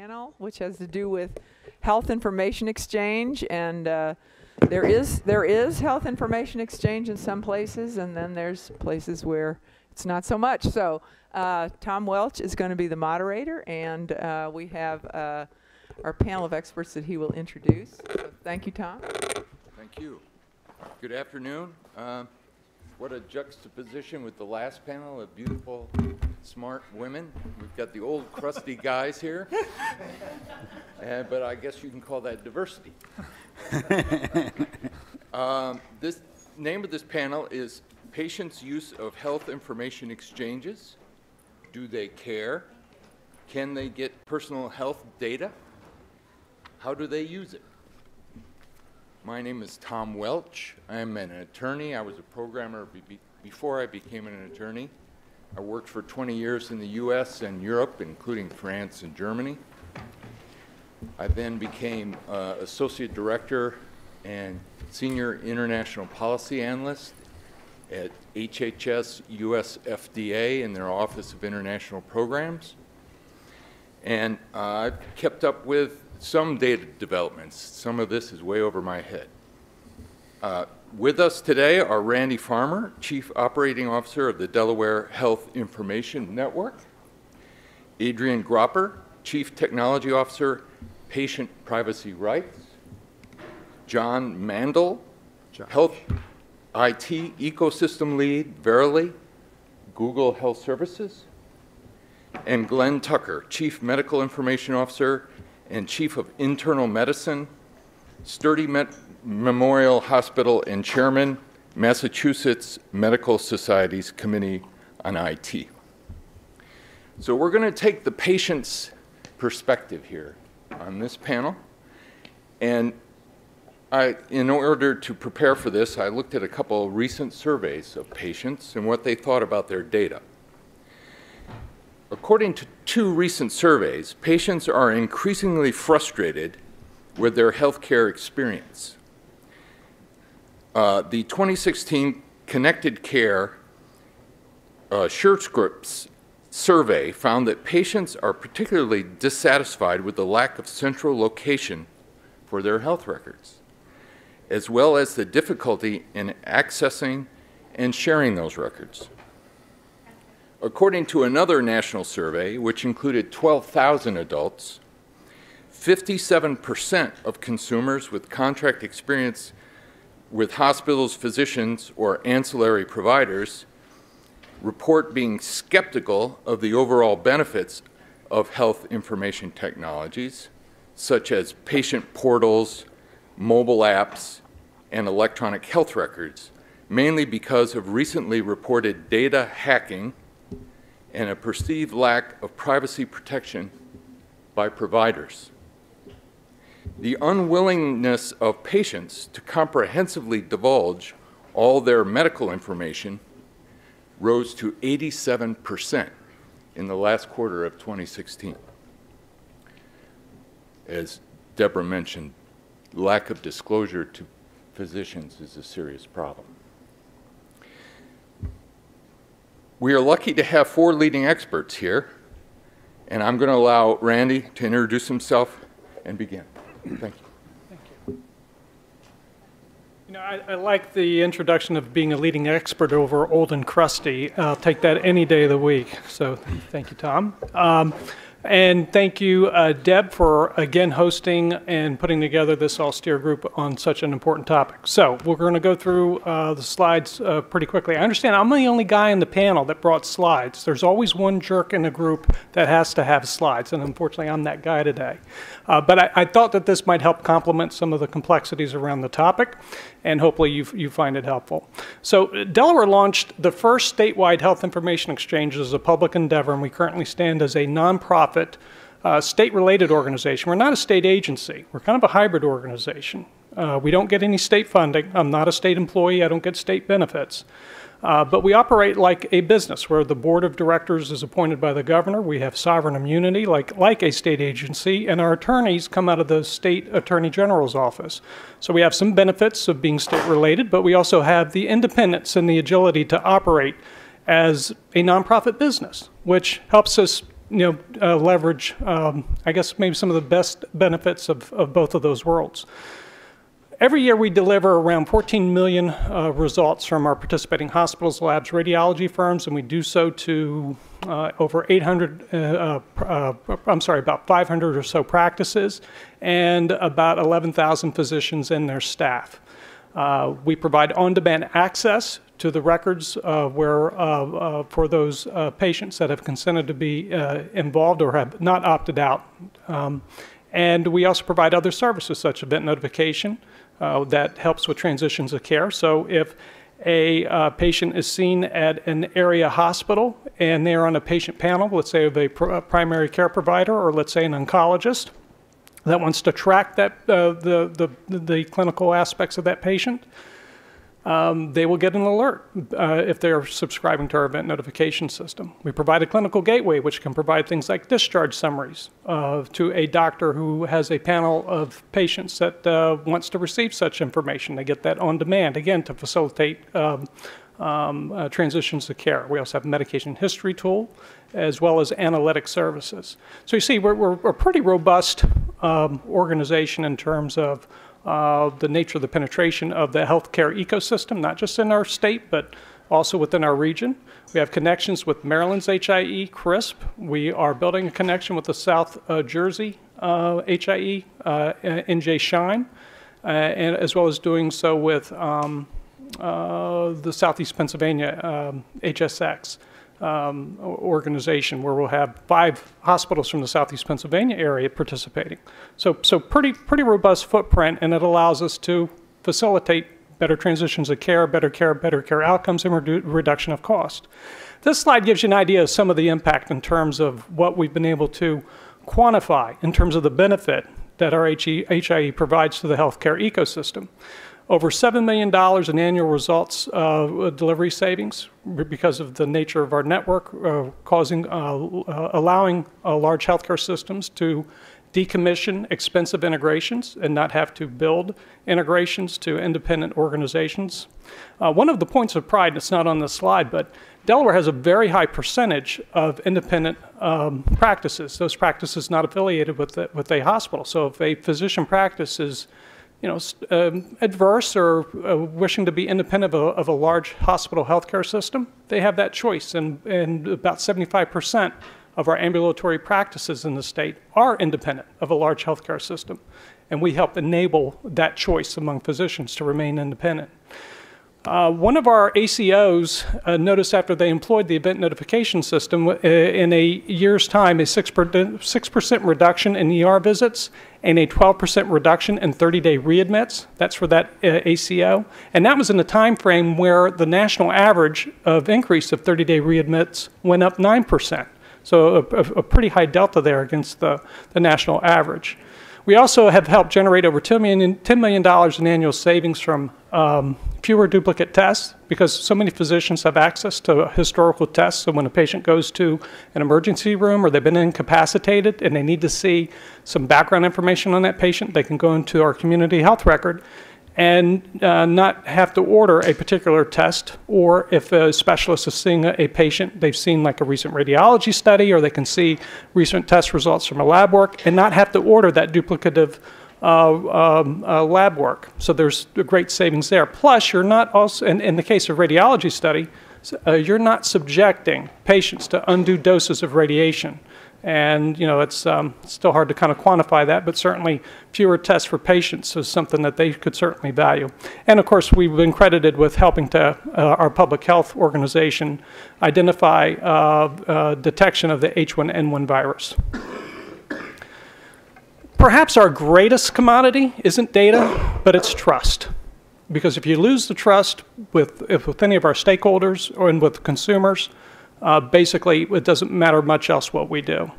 panel, which has to do with health information exchange, and there is health information exchange in some places, and then there's places where it's not so much. So Tom Welch is going to be the moderator, and we have our panel of experts that he will introduce. So thank you, Tom. Thank you. Good afternoon. What a juxtaposition with the last panel of beautiful, smart women. We've got the old, crusty guys here, but I guess you can call that diversity. This name of this panel is Patients' Use of Health Information Exchanges. Do they care? Can they get personal health data? How do they use it? My name is Tom Welch. I'm an attorney. I was a programmer before I became an attorney. I worked for 20 years in the US and Europe, including France and Germany. I then became associate director and senior international policy analyst at HHS US FDA in their Office of International Programs. And I've kept up with some data developments. Some of this is way over my head. With us today are Randy Farmer, Chief Operating Officer of the Delaware Health Information Network, Adrian Gropper, Chief Technology Officer, Patient Privacy Rights, John Mandel, Health IT Ecosystem Lead, Verily, Google Health Services, and Glenn Tucker, Chief Medical Information Officer and Chief of Internal Medicine, Sturdy Memorial Hospital, and Chairman, Massachusetts Medical Society's Committee on IT. So we're going to take the patient's perspective here on this panel. And in order to prepare for this, I looked at a couple of recent surveys of patients and what they thought about their data. According to 2 recent surveys, patients are increasingly frustrated with their healthcare experience. The 2016 Connected Care SureScripts survey found that patients are particularly dissatisfied with the lack of central location for their health records, as well as the difficulty in accessing and sharing those records. According to another national survey, which included 12,000 adults, 57% of consumers with contract experience with hospitals, physicians, or ancillary providers report being skeptical of the overall benefits of health information technologies, such as patient portals, mobile apps, and electronic health records, mainly because of recently reported data hacking and a perceived lack of privacy protection by providers. The unwillingness of patients to comprehensively divulge all their medical information rose to 87% in the last quarter of 2016. As Deborah mentioned, lack of disclosure to physicians is a serious problem. We are lucky to have 4 leading experts here, and I'm going to allow Randy to introduce himself and begin. Thank you. Thank you. You know, I like the introduction of being a leading expert over old and crusty. I'll take that any day of the week. So thank you, Tom. And thank you, Deb, for again hosting and putting together this austere group on such an important topic. So we're going to go through the slides pretty quickly. I understand I'm the only guy in the panel that brought slides. There's always one jerk in the group that has to have slides, and unfortunately I'm that guy today. But I thought that this might help complement some of the complexities around the topic, and hopefully you find it helpful. So Delaware launched the first statewide health information exchange as a public endeavor, and we currently stand as a nonprofit state-related organization. We're not a state agency. We're kind of a hybrid organization. We don't get any state funding. I'm not a state employee. I don't get state benefits. But we operate like a business where the board of directors is appointed by the governor. We have sovereign immunity like a state agency, and our attorneys come out of the state attorney general's office. So we have some benefits of being state-related, but we also have the independence and the agility to operate as a nonprofit business, which helps us leverage, I guess, maybe some of the best benefits of both of those worlds. Every year we deliver around 14 million results from our participating hospitals, labs, radiology firms, and we do so to over 800, about 500 or so practices and about 11,000 physicians and their staff. We provide on-demand access to the records for those patients that have consented to be involved or have not opted out. And we also provide other services such as event notification that helps with transitions of care. So if a patient is seen at an area hospital and they're on a patient panel, let's say of a primary care provider or let's say an oncologist that wants to track that, the clinical aspects of that patient, they will get an alert if they're subscribing to our event notification system. We provide a clinical gateway, which can provide things like discharge summaries to a doctor who has a panel of patients that wants to receive such information. They get that on demand, again, to facilitate transitions to care. We also have a medication history tool, as well as analytic services. So you see, we're a pretty robust organization in terms of the nature of the penetration of the healthcare ecosystem, not just in our state, but also within our region. We have connections with Maryland's HIE, CRISP. We are building a connection with the South Jersey HIE, NJ Shine, and as well as doing so with the Southeast Pennsylvania HSX organization, where we'll have 5 hospitals from the Southeast Pennsylvania area participating. So pretty robust footprint, and it allows us to facilitate better transitions of care, better outcomes, and reduction of cost. This slide gives you an idea of some of the impact in terms of what we've been able to quantify in terms of the benefit that our HIE provides to the healthcare ecosystem. Over $7 million in annual results delivery savings because of the nature of our network, allowing large healthcare systems to decommission expensive integrations and not have to build integrations to independent organizations. One of the points of pride, it's not on the slide, but Delaware has a very high percentage of independent practices, those practices not affiliated with a hospital. So if a physician practice is adverse or wishing to be independent of a large hospital healthcare system, they have that choice. And about 75% of our ambulatory practices in the state are independent of a large healthcare system. And we help enable that choice among physicians to remain independent. One of our ACOs noticed after they employed the event notification system in a year's time a 6% reduction in ER visits and a 12% reduction in 30-day readmits. That's for that ACO. And that was in a time frame where the national average of increase of 30-day readmits went up 9%. So a pretty high delta there against the national average. We also have helped generate over $10 million in annual savings from fewer duplicate tests, because so many physicians have access to historical tests. So when a patient goes to an emergency room or they've been incapacitated and they need to see some background information on that patient, they can go into our community health record and not have to order a particular test. Or if a specialist is seeing a patient, they've seen like a recent radiology study, or they can see recent test results from a lab work and not have to order that duplicative lab work. So there's great savings there. Plus, you're not also, in the case of radiology study, you're not subjecting patients to undue doses of radiation. And it's still hard to kind of quantify that, but certainly fewer tests for patients is something that they could certainly value. And of course, we've been credited with helping to our public health organization identify detection of the H1N1 virus. Perhaps our greatest commodity isn't data, but it's trust. Because if you lose the trust with any of our stakeholders or with consumers, basically it doesn't matter much else what we do.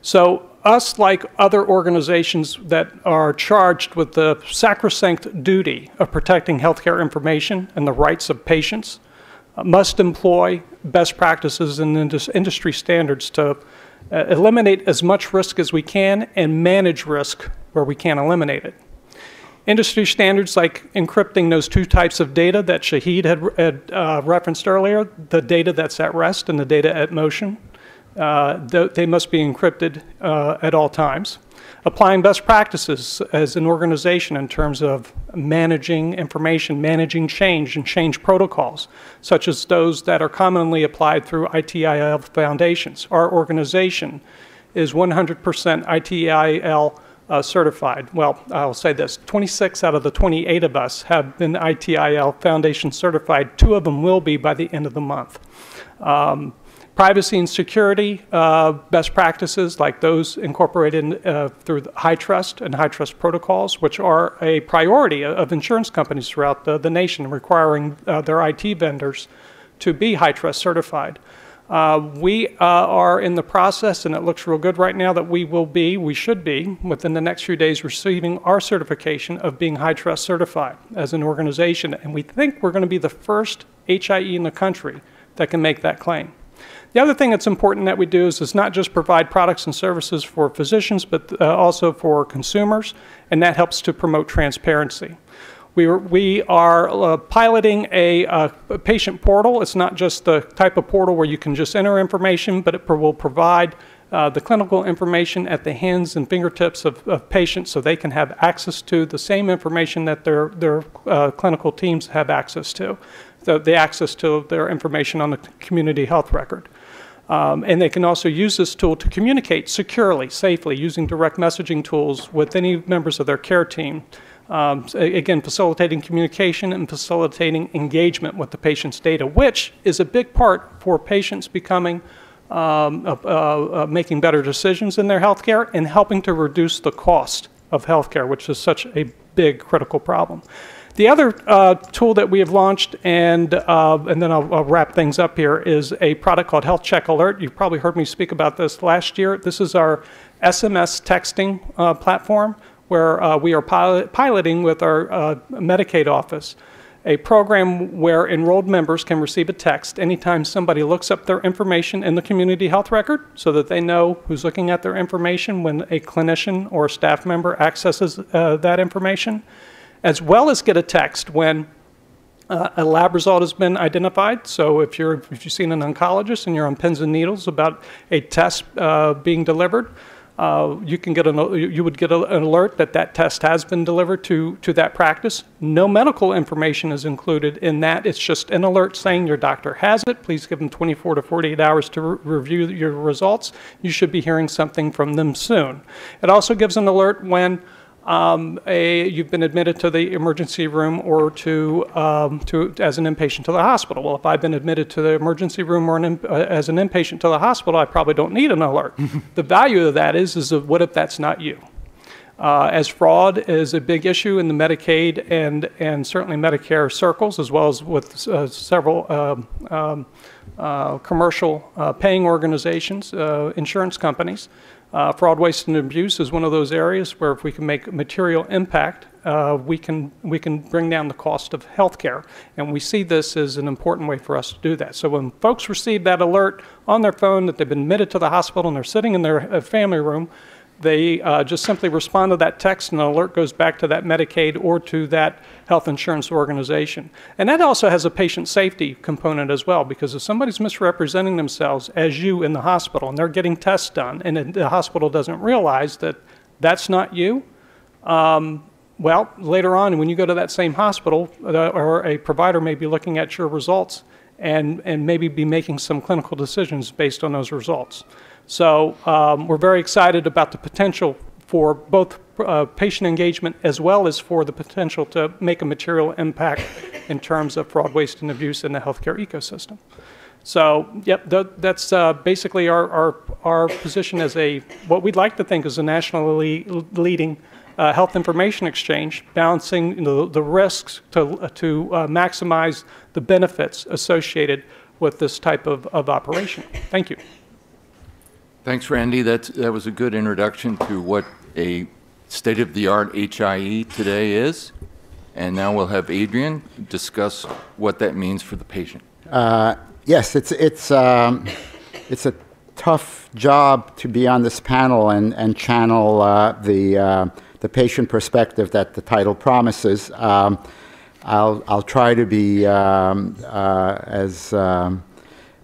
So us, like other organizations that are charged with the sacrosanct duty of protecting healthcare information and the rights of patients, must employ best practices and industry standards to eliminate as much risk as we can and manage risk where we can eliminate it. Industry standards like encrypting those 2 types of data that Shahid had referenced earlier, the data that's at rest and the data at motion. they must be encrypted at all times. Applying best practices as an organization in terms of managing information, managing change, and change protocols, such as those that are commonly applied through ITIL foundations. Our organization is 100% ITIL certified. Well, I'll say this, 26 out of the 28 of us have been ITIL Foundation certified. 2 of them will be by the end of the month. Privacy and security best practices like those incorporated through the HITRUST and HITRUST protocols, which are a priority of insurance companies throughout the nation, requiring their IT vendors to be HITRUST certified. We are in the process, and it looks real good right now, that we should be, within the next few days, receiving our certification of being HITRUST certified as an organization. And we think we're going to be the first HIE in the country that can make that claim. The other thing that's important that we do is not just provide products and services for physicians, but also for consumers, and that helps to promote transparency. We are piloting a patient portal. It's not just the type of portal where you can just enter information, but it will provide the clinical information at the hands and fingertips of patients, so they can have access to the same information that their clinical teams have access to, the access to their information on the community health record. And they can also use this tool to communicate securely, safely, using direct messaging tools with any members of their care team. Again, facilitating communication and facilitating engagement with the patient's data, which is a big part for patients becoming, making better decisions in their healthcare and helping to reduce the cost of healthcare, which is such a big, critical problem. The other tool that we have launched, and then I'll wrap things up here, is a product called Health Check Alert. You've probably heard me speak about this last year. This is our SMS texting platform, where we are piloting with our Medicaid office a program where enrolled members can receive a text anytime somebody looks up their information in the community health record, so that they know who's looking at their information when a clinician or a staff member accesses that information, as well as get a text when a lab result has been identified. So if you've seen an oncologist and you're on pins and needles about a test being delivered, you would get an alert that that test has been delivered to that practice. No medical information is included in that. It's just an alert saying your doctor has it. Please give them 24 to 48 hours to review your results. You should be hearing something from them soon. It also gives an alert when you've been admitted to the emergency room or as an inpatient to the hospital. Well, if I've been admitted to the emergency room or as an inpatient to the hospital, I probably don't need an alert. The value of that is what if that's not you? As fraud is a big issue in the Medicaid and certainly Medicare circles, as well as with several commercial paying organizations, insurance companies. Fraud, waste, and abuse is one of those areas where if we can make material impact, we can bring down the cost of healthcare. And we see this as an important way for us to do that. So when folks receive that alert on their phone that they've been admitted to the hospital and they're sitting in their family room, they just simply respond to that text, and an alert goes back to that Medicaid or to that health insurance organization. And that also has a patient safety component as well, because if somebody's misrepresenting themselves as you in the hospital and they're getting tests done and the hospital doesn't realize that that's not you, well, later on when you go to that same hospital, or a provider may be looking at your results and maybe be making some clinical decisions based on those results. So we're very excited about the potential for both patient engagement as well as for the potential to make a material impact in terms of fraud, waste, and abuse in the healthcare ecosystem. So, yep, that's basically our position as what we'd like to think is a nationally leading health information exchange, balancing the risks to maximize the benefits associated with this type of operation. Thank you. Thanks, Randy. That was a good introduction to what a state-of-the-art HIE today is. And now we'll have Adrian discuss what that means for the patient. Yes, it's a tough job to be on this panel and channel the patient perspective that the title promises. I'll try to be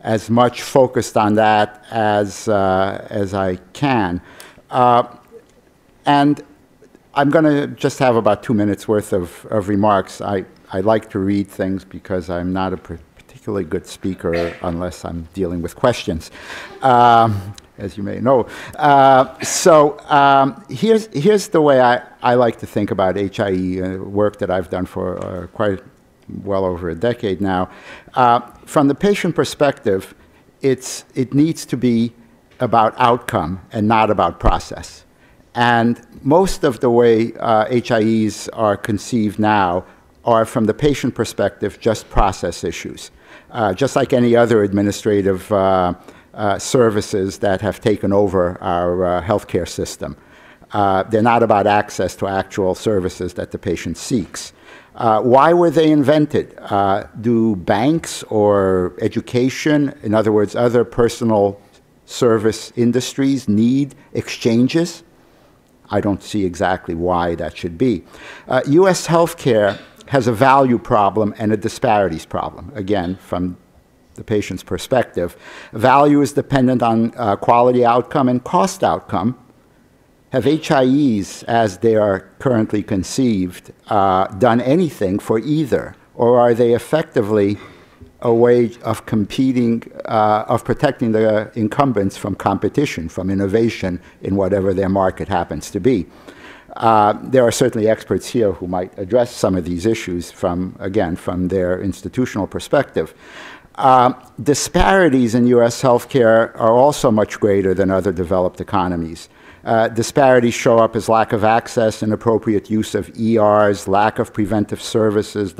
as much focused on that as I can. And I'm going to just have about 2 minutes worth of remarks. I like to read things because I'm not a particularly good speaker unless I'm dealing with questions, as you may know. Here's the way I like to think about HIE, work that I've done for quite well over a decade now. From the patient perspective, it needs to be about outcome and not about process. And most of the way HIEs are conceived now are, from the patient perspective, just process issues. Just like any other administrative services that have taken over our healthcare system. They're not about access to actual services that the patient seeks. Why were they invented? Do banks or education, in other words, other personal service industries, need exchanges? I don't see exactly why that should be. U.S. healthcare has a value problem and a disparities problem, again, from the patient's perspective. Value is dependent on quality outcome and cost outcome. Have HIEs, as they are currently conceived, done anything for either? Or are they effectively a way of competing, of protecting the incumbents from competition, from innovation in whatever their market happens to be? There are certainly experts here who might address some of these issues from, again, from their institutional perspective. Disparities in U.S. healthcare are also much greater than other developed economies. Disparities show up as lack of access, inappropriate use of ERs, lack of preventive services, ...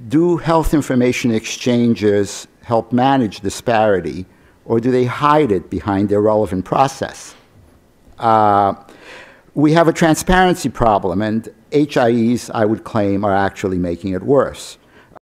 Do health information exchanges help manage disparity, or do they hide it behind their relevant process? We have a transparency problem, and HIEs, I would claim, are actually making it worse.